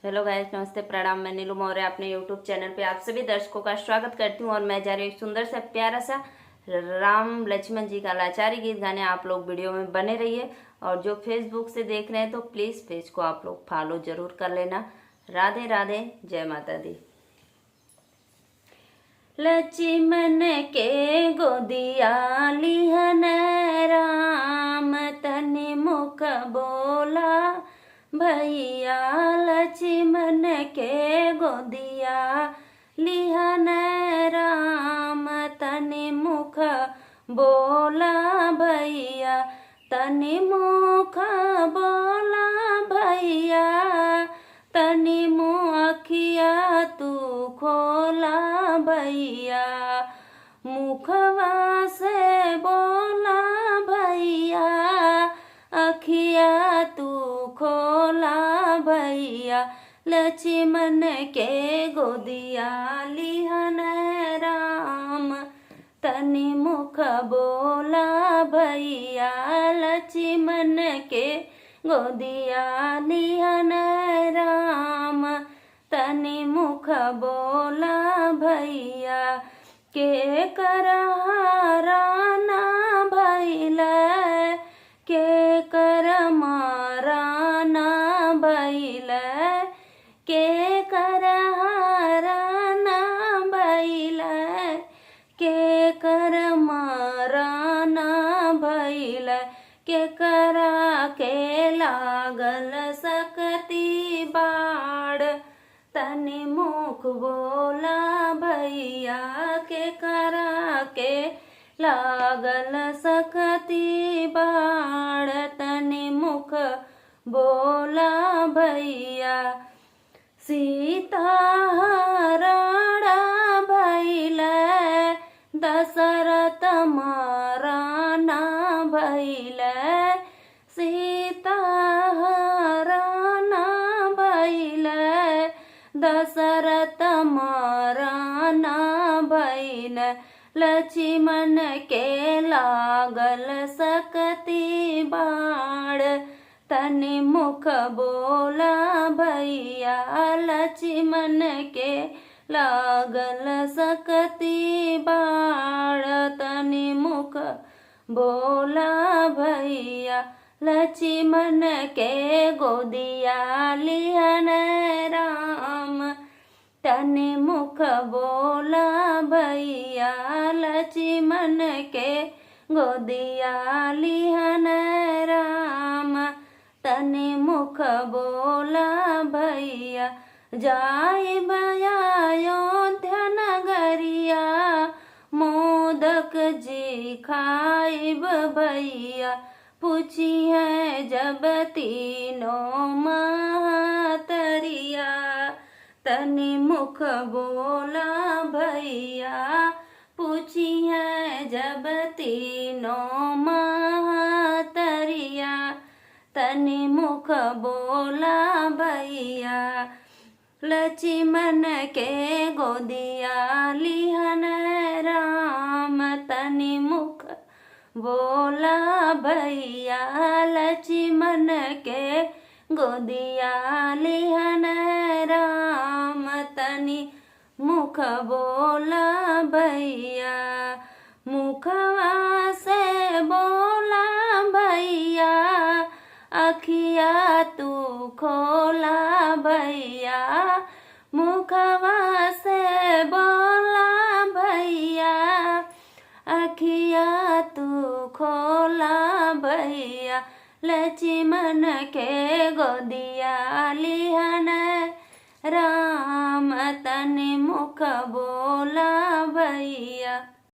Hello guys, नमस्ते, प्रणाम। मैं नीलू मौर्य अपने यूट्यूब चैनल पे आप सभी दर्शकों का स्वागत करती हूँ। और मैं जा रही हूँ एक सुंदर सा प्यारा सा राम लक्ष्मण जी का लाचारी गीत गाने। आप लोग वीडियो में बने रहिए। और जो फेसबुक से देख रहे हैं तो प्लीज़ पेज को आप लोग फॉलो जरूर कर लेना। राधे राधे, जय माता दी। लक्ष्मण के गोदिया लिहन राम, तनि मुख बोला भैया। लक्ष्मण के गोदिया लिहन राम, तनि मुख बोला भैया। तनि मुख बोला भैया, तनि मुँह अखिया तू खोला भैया। मुखवा से बोला भैया, अखिया तू खोला भैया। लक्ष्मण के गोदिया लिहन राम, तनि मुख बोला भैया। लक्ष्मण के गोदिया लिहन राम, तनि मुख बोला भैया। के करहाराना भैल, के कर माराना भैल, के करहाराना भैल, के कर माराना भैल। के करा के लागल सकती बाड़, तनि मुख बोला भैया। के करा के लागल सकती बाड़, तनि मुख बोला भैया। सीता हरणा भैल, दशरथ माराना भैल। सीता हरणा भैल, दशरथ माराना भैल। लक्ष्मण के लागल सकती बाड़, तनि मुख बोला भैया। लक्ष्मण के लागल सकती बाड़, तनि मुख बोला भैया। लक्ष्मण के गोदिया लिहन राम, तनि मुख बोला भैया। लक्ष्मण के गोदिया लिहन राम, तनि मुख बोला भैया। जाइब अयोध्या नगरिया, मोदक जी खाइब भैया। पूछिए जब तीनों महतरिया, तनि मुख बोला भैया। पूछिए जब तीनों महतरिया, तनि मुख बोला भैया। लक्ष्मण के गोदिया लिहन राम, तनि मुख बोला भैया। लक्ष्मण के गोदिया लिहन राम, तनि मुख बोला भैया। मुखवा से बोला भैया, अखिया तू खोला भैया। मुखवा से बोला भैया, अखिया तू खोला भैया। लक्ष्मण के गोदिया लिहन राम, तनि मुख बोला भैया।